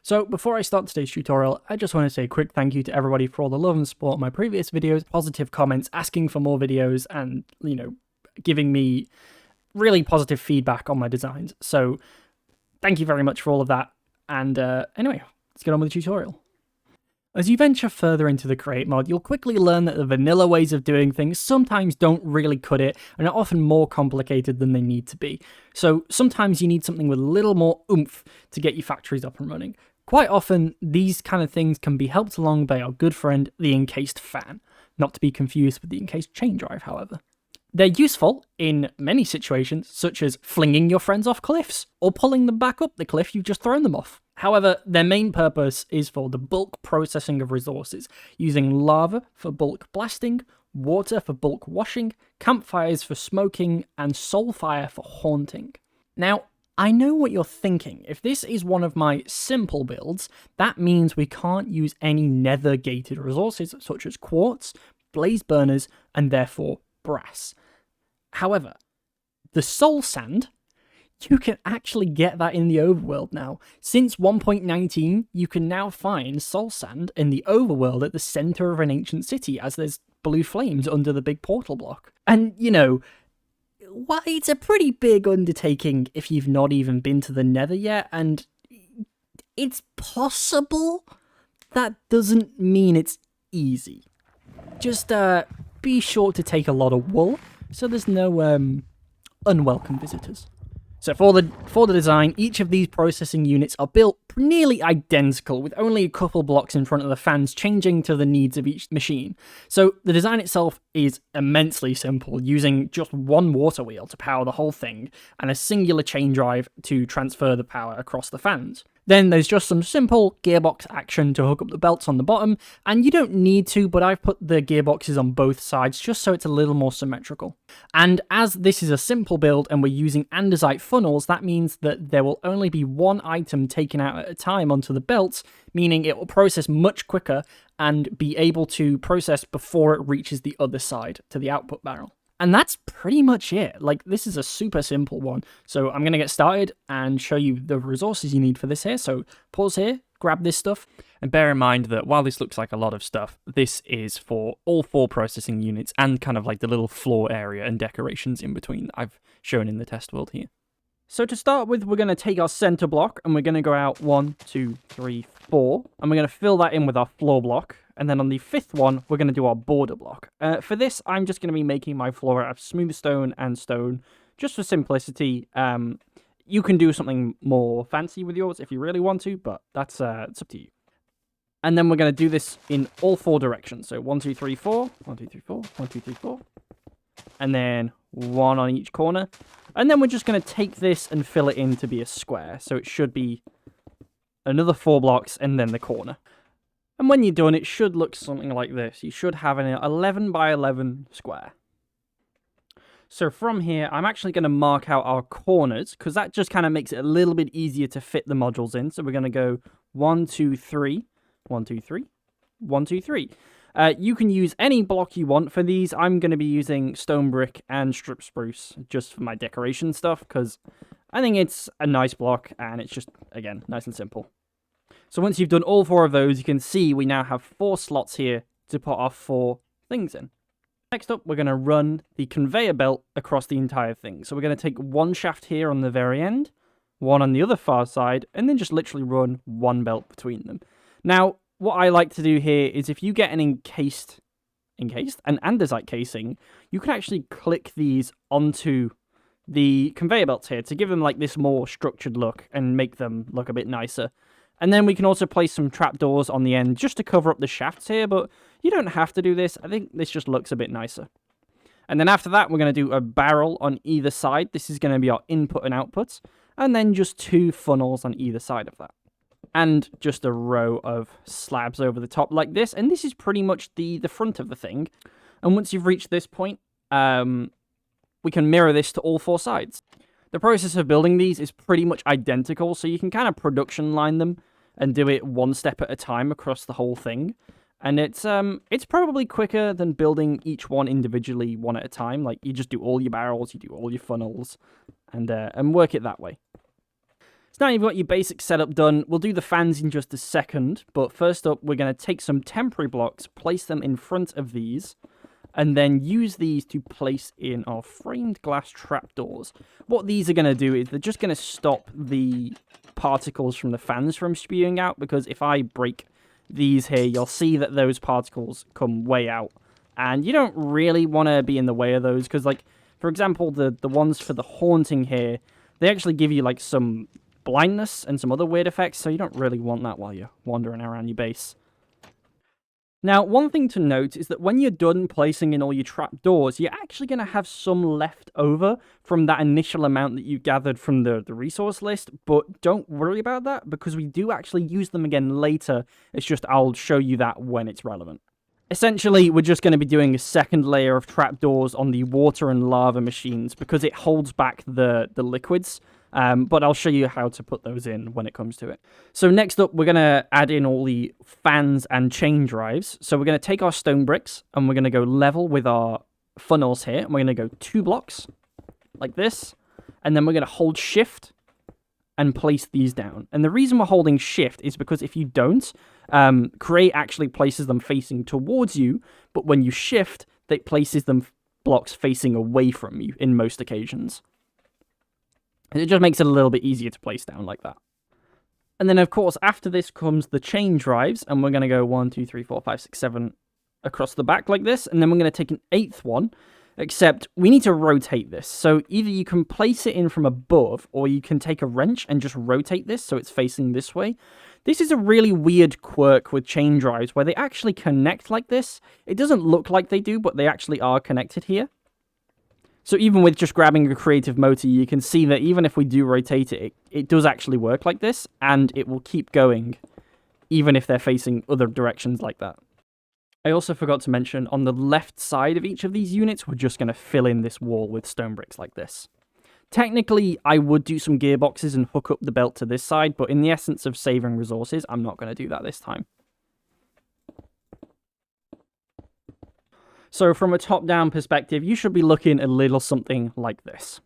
So before I start today's tutorial, I just want to say a quick thank you to everybody for all the love and support on my previous videos, positive comments, asking for more videos, and, giving me really positive feedback on my designs. So thank you very much for all of that. And anyway, let's get on with the tutorial. As you venture further into the Create mod, you'll quickly learn that the vanilla ways of doing things sometimes don't really cut it and are often more complicated than they need to be. So sometimes you need something with a little more oomph to get your factories up and running. Quite often, these kind of things can be helped along by our good friend, the encased fan. Not to be confused with the encased chain drive, however. They're useful in many situations, such as flinging your friends off cliffs, or pulling them back up the cliff you've just thrown them off. However, their main purpose is for the bulk processing of resources, using lava for bulk blasting, water for bulk washing, campfires for smoking, and soulfire for haunting. Now, I know what you're thinking. If this is one of my simple builds, that means we can't use any nether-gated resources, such as quartz, blaze burners, and therefore brass. However, the soul sand, you can actually get that in the overworld now. Since 1.19, you can now find soul sand in the overworld at the center of an ancient city, as there's blue flames under the big portal block. And, well, it's a pretty big undertaking if you've not even been to the nether yet, and it's possible. That doesn't mean it's easy. Just be sure to take a lot of wool, so there's no unwelcome visitors. So for the design, each of these processing units are built nearly identical, with only a couple blocks in front of the fans changing to the needs of each machine. So the design itself is immensely simple, using just one water wheel to power the whole thing, and a singular chain drive to transfer the power across the fans. Then there's just some simple gearbox action to hook up the belts on the bottom, and you don't need to, but I've put the gearboxes on both sides just so it's a little more symmetrical. And as this is a simple build and we're using andesite funnels, that means that there will only be one item taken out at a time onto the belts, meaning it will process much quicker and be able to process before it reaches the other side to the output barrel. And that's pretty much it. This is a super simple one. So I'm going to get started and show you the resources you need for this here. So pause here, grab this stuff. And bear in mind that while this looks like a lot of stuff, this is for all 4 processing units and kind of like the little floor area and decorations in between that I've shown in the test world here. So to start with, we're going to take our center block and we're going to go out 1, 2, 3, 4. And we're going to fill that in with our floor block. And then on the 5th one, we're going to do our border block. For this, I'm just going to be making my floor out of smooth stone and stone, just for simplicity. You can do something more fancy with yours if you really want to, but it's up to you. And then we're going to do this in all 4 directions. So 1, 2, 3, 4, 1, 2, 3, 4, 1, 2, 3, 4. And then 1 on each corner. And then we're just going to take this and fill it in to be a square. So it should be another 4 blocks and then the corner. And when you're done, it should look something like this. You should have an 11 by 11 square. So from here, I'm actually going to mark out our corners, because that just kind of makes it a little bit easier to fit the modules in. So we're going to go 1, 2, 3, 1, 2, 3, 1, 2, 3. You can use any block you want for these. I'm going to be using stone brick and strip spruce just for my decoration stuff, because I think it's a nice block, and it's just, again, nice and simple. So once you've done all 4 of those, you can see we now have 4 slots here to put our 4 things in. Next up, we're going to run the conveyor belt across the entire thing. So we're going to take 1 shaft here on the very end, 1 on the other far side, and then just literally run 1 belt between them. Now, what I like to do here is if you get an encased an andesite casing, you can actually click these onto the conveyor belts here to give them this more structured look and make them look a bit nicer. And then we can also place some trapdoors on the end just to cover up the shafts here, but you don't have to do this. I think this just looks a bit nicer. And then after that, we're going to do a barrel on either side. This is going to be our input and outputs. And then just 2 funnels on either side of that. And just a row of slabs over the top like this. And this is pretty much the front of the thing. And once you've reached this point, we can mirror this to all 4 sides. The process of building these is pretty much identical, so you can kind of production line them and do it 1 step at a time across the whole thing. And it's probably quicker than building each one individually 1 at a time. You just do all your barrels, you do all your funnels, and work it that way. So now you've got your basic setup done. We'll do the fans in just a second, but first up, we're going to take some temporary blocks, place them in front of these, and then use these to place in our framed glass trapdoors. What these are going to do is they're just going to stop the particles from the fans from spewing out, because if I break these here, you'll see that those particles come way out, and you don't really want to be in the way of those, because, like, for example, the ones for the haunting here, they actually give you, like, some blindness and some other weird effects, so you don't really want that while you're wandering around your base. Now, one thing to note is that when you're done placing in all your trapdoors, you're actually going to have some left over from that initial amount that you gathered from the resource list, but don't worry about that, because we do actually use them again later. It's just I'll show you that when it's relevant. Essentially, we're just going to be doing a second layer of trapdoors on the water and lava machines, because it holds back the liquids. But I'll show you how to put those in when it comes to it. So next up, we're going to add in all the fans and chain drives. So we're going to take our stone bricks, and we're going to go level with our funnels here. And we're going to go 2 blocks, like this. And then we're going to hold shift and place these down. And the reason we're holding shift is because if you don't, Create actually places them facing towards you, but when you shift, it places them blocks facing away from you in most occasions. And it just makes it a little bit easier to place down like that. And then, of course, after this comes the chain drives, and we're going to go 1, 2, 3, 4, 5, 6, 7 across the back like this, and then we're going to take an 8th one, except we need to rotate this. So either you can place it in from above, or you can take a wrench and just rotate this so it's facing this way. This is a really weird quirk with chain drives where they actually connect like this. It doesn't look like they do, but they actually are connected here. So even with just grabbing a creative motor, you can see that even if we do rotate it, it does actually work like this, and it will keep going, even if they're facing other directions like that. I also forgot to mention, on the left side of each of these units, we're just going to fill in this wall with stone bricks like this. Technically, I would do some gearboxes and hook up the belt to this side, but in the essence of saving resources, I'm not going to do that this time. So from a top-down perspective, you should be looking a little something like this.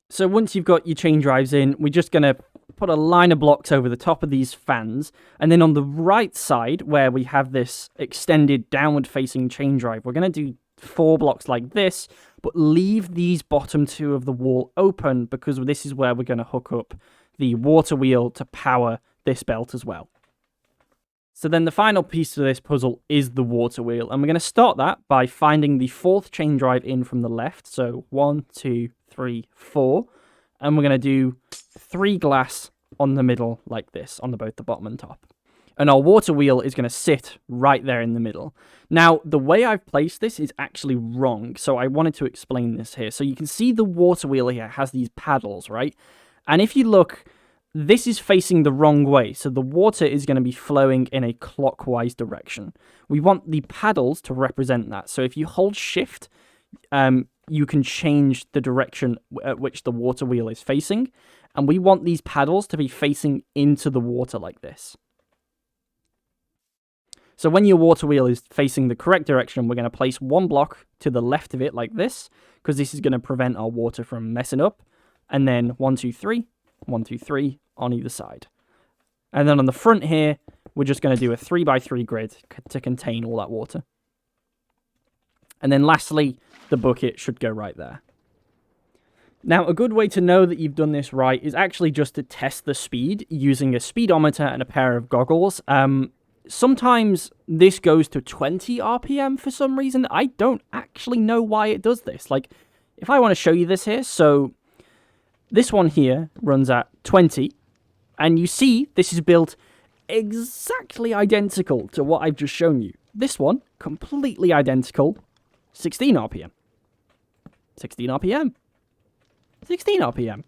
So once you've got your chain drives in, we're just going to put a line of blocks over the top of these fans, and then on the right side, where we have this extended downward-facing chain drive, we're going to do 4 blocks like this, but leave these bottom 2 of the wall open, because this is where we're going to hook up the water wheel to power this belt as well. So then the final piece of this puzzle is the water wheel, and we're going to start that by finding the 4th chain drive in from the left. So 1, 2, 3, 4, and we're going to do 3 glass on the middle like this, on both the bottom and top. And our water wheel is going to sit right there in the middle. Now, the way I've placed this is actually wrong, so I wanted to explain this here. So you can see the water wheel here has these paddles, right? And if you look, this is facing the wrong way, so the water is going to be flowing in a clockwise direction. We want the paddles to represent that. So if you hold shift, you can change the direction at which the water wheel is facing. And we want these paddles to be facing into the water like this. So when your water wheel is facing the correct direction, we're going to place 1 block to the left of it like this, because this is going to prevent our water from messing up. And then 1, 2, 3, 1, 2, 3 on either side. And then on the front here, we're just going to do a 3x3 grid to contain all that water. And then lastly, the bucket should go right there. Now, a good way to know that you've done this right is actually just to test the speed using a speedometer and a pair of goggles. Sometimes this goes to 20 RPM for some reason. I don't actually know why it does this. Like, if I want to show you this here, so this one here runs at 20, and you see this is built exactly identical to what I've just shown you. This one, completely identical, 16 RPM. 16 RPM. 16 RPM.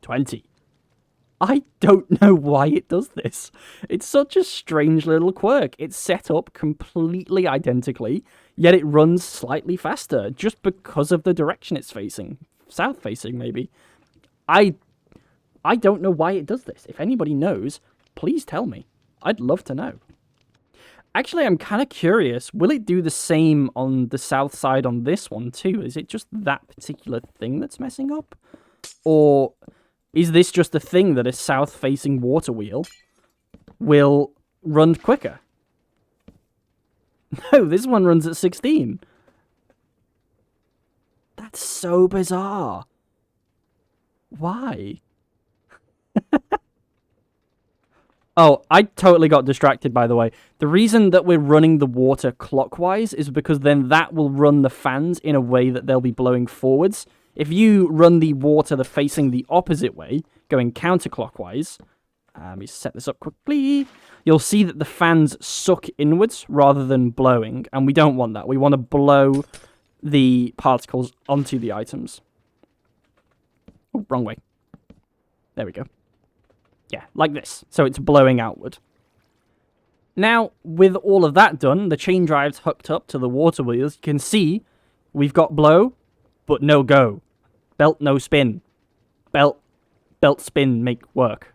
20. I don't know why it does this. It's such a strange little quirk. It's set up completely identically, yet it runs slightly faster, just because of the direction it's facing. South facing, maybe. I don't know why it does this. If anybody knows, please tell me. I'd love to know. Actually, I'm kind of curious. Will it do the same on the south side on this one too? Is it just that particular thing that's messing up? Or Is this just a thing that a south-facing water wheel will run quicker? No, this one runs at 16. That's so bizarre. Why? Oh, I totally got distracted, by the way. The reason that we're running the water clockwise is because then that will run the fans in a way that they'll be blowing forwards. If you run the water facing the opposite way, going counterclockwise, let me set this up quickly, you'll see that the fans suck inwards rather than blowing, and we don't want that. We want to blow the particles onto the items. Oh, wrong way. There we go. Yeah, like this. So it's blowing outward. Now, with all of that done, the chain drive's hooked up to the water wheels. You can see we've got blow, but no go. Belt, no spin. Belt, spin, make work.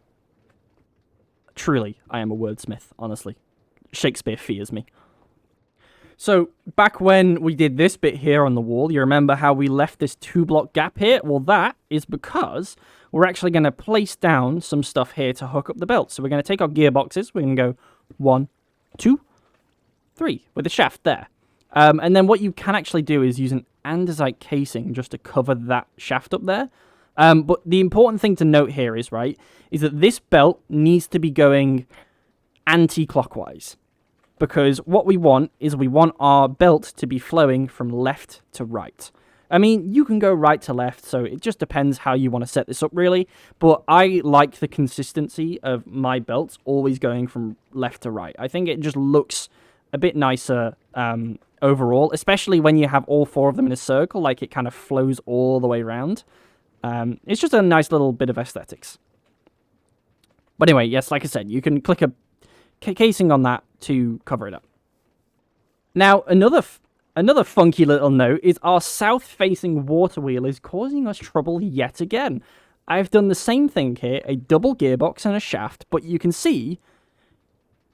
Truly, I am a wordsmith, honestly. Shakespeare fears me. So, back when we did this bit here on the wall, you remember how we left this 2-block gap here? Well, that is because we're actually going to place down some stuff here to hook up the belt. So we're going to take our gearboxes. We're going to go 1, 2, 3 with the shaft there. And then what you can actually do is use an andesite casing just to cover that shaft up there. But the important thing to note here is, right, is that this belt needs to be going anti-clockwise. Because what we want is we want our belt to be flowing from left to right. I mean, you can go right to left, so it just depends how you want to set this up, really. But I like the consistency of my belts always going from left to right. I think it just looks a bit nicer overall, especially when you have all 4 of them in a circle, like it kind of flows all the way around. It's just a nice little bit of aesthetics. But anyway, yes, like I said, you can click a casing on that to cover it up. Now, another funky little note is our south-facing water wheel is causing us trouble yet again. I've done the same thing here, a double gearbox and a shaft, but you can see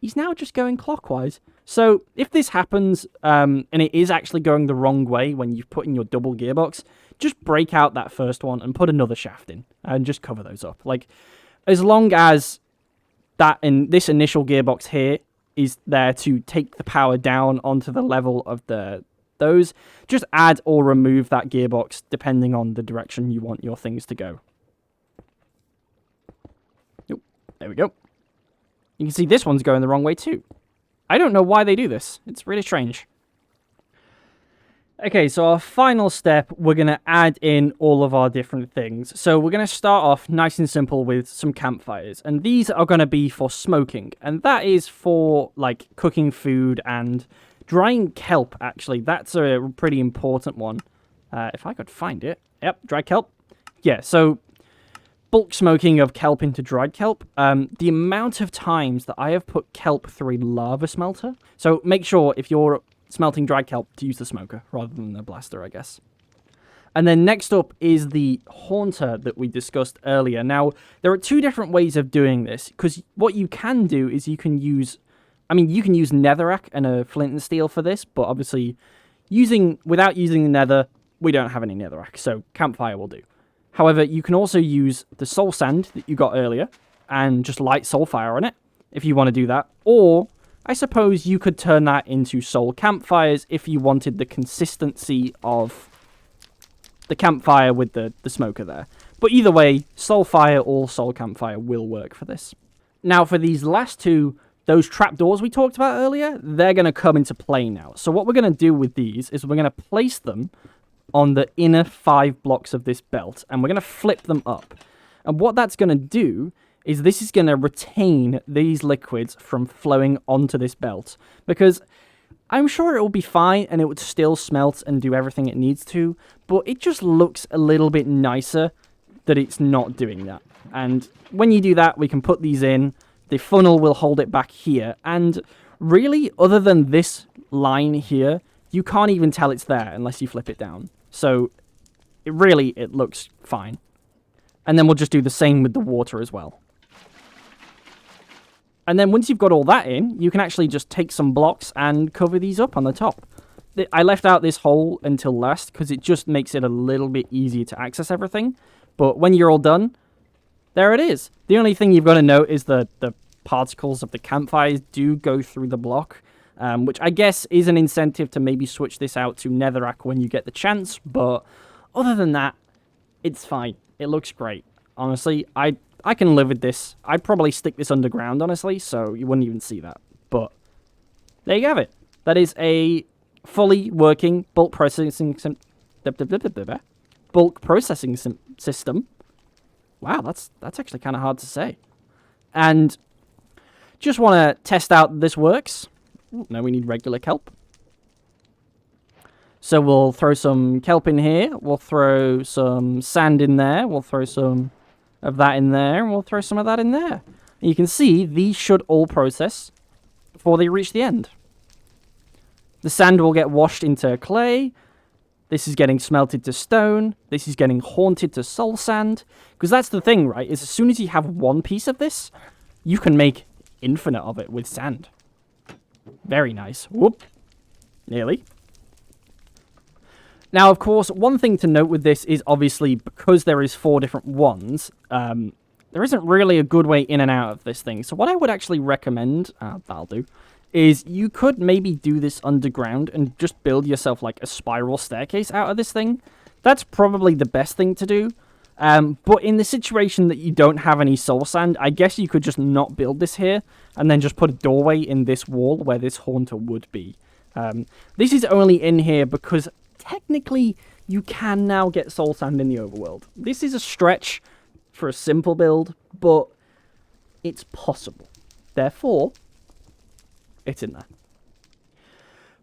he's now just going clockwise. So if this happens, and it is actually going the wrong way when you put in your double gearbox, just break out that first one and put another shaft in and just cover those up. Like, as long as that in this initial gearbox here is there to take the power down onto the level of those, just add or remove that gearbox depending on the direction you want your things to go. Yep, there we go. You can see this one's going the wrong way too. I don't know why they do this. It's really strange. Okay, so our final step, we're going to add in all of our different things. So we're going to start off nice and simple with some campfires. And these are going to be for smoking. And that is for, like, cooking food and drying kelp, actually. That's a pretty important one. If I could find it. Yep, dry kelp. Yeah, so bulk smoking of kelp into dried kelp. The amount of times that I have put kelp through a lava smelter. So make sure if you're smelting dried kelp to use the smoker rather than the blaster, I guess. And then next up is the haunter that we discussed earlier. Now, there are 2 different ways of doing this, because what you can do is you can use netherrack and a flint and steel for this, but obviously without using the nether, we don't have any netherrack, so campfire will do. However, you can also use the soul sand that you got earlier and just light soul fire on it if you want to do that, or I suppose you could turn that into soul campfires if you wanted the consistency of the campfire with the smoker there. But either way, soul fire or soul campfire will work for this. Now, for these last 2, those trapdoors we talked about earlier, they're going to come into play now. So what we're going to do with these is we're going to place them on the inner 5 blocks of this belt, and we're going to flip them up. And what that's going to do is this is going to retain these liquids from flowing onto this belt. Because I'm sure it will be fine and it would still smelt and do everything it needs to, but it just looks a little bit nicer that it's not doing that. And when you do that, we can put these in. The funnel will hold it back here. And really, other than this line here, you can't even tell it's there unless you flip it down. So it looks fine. And then we'll just do the same with the water as well. And then once you've got all that in, you can actually just take some blocks and cover these up on the top. I left out this hole until last because it just makes it a little bit easier to access everything. But when you're all done, there it is. The only thing you've got to note is the particles of the campfires do go through the block, which I guess is an incentive to maybe switch this out to netherrack when you get the chance, but other than that, it's fine. It looks great. Honestly, I can live with this. I'd probably stick this underground, honestly, so you wouldn't even see that. But there you have it. That is a fully working bulk processing system. Wow, that's actually kind of hard to say. And just want to test out this works. No, we need regular kelp. So we'll throw some kelp in here. We'll throw some sand in there. We'll throw some of that in there. And we'll throw some of that in there. And you can see these should all process before they reach the end. The sand will get washed into clay. This is getting smelted to stone. This is getting haunted to soul sand. Because that's the thing, right? Is as soon as you have one piece of this, you can make infinite of it with sand. Very nice. Whoop. Nearly. Now, of course, one thing to note with this is obviously because there is 4 different ones, there isn't really a good way in and out of this thing. So what I would actually recommend, that'll do, is you could maybe do this underground and just build yourself like a spiral staircase out of this thing. That's probably the best thing to do. But in the situation that you don't have any soul sand, I guess you could just not build this here and then just put a doorway in this wall where this haunter would be. This is only in here because technically you can now get soul sand in the overworld. This is a stretch for a simple build, but it's possible. Therefore, it's in there.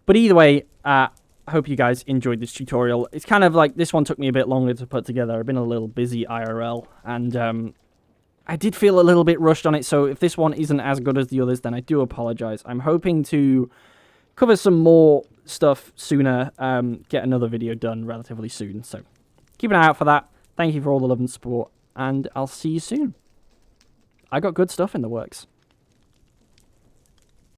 But either way, I hope you guys enjoyed this tutorial. It's kind of like, this one took me a bit longer to put together. I've been a little busy IRL, and I did feel a little bit rushed on it, so if this one isn't as good as the others, then I do apologize. I'm hoping to cover some more stuff sooner, get another video done relatively soon, so keep an eye out for that. Thank you for all the love and support, and I'll see you soon. I got good stuff in the works.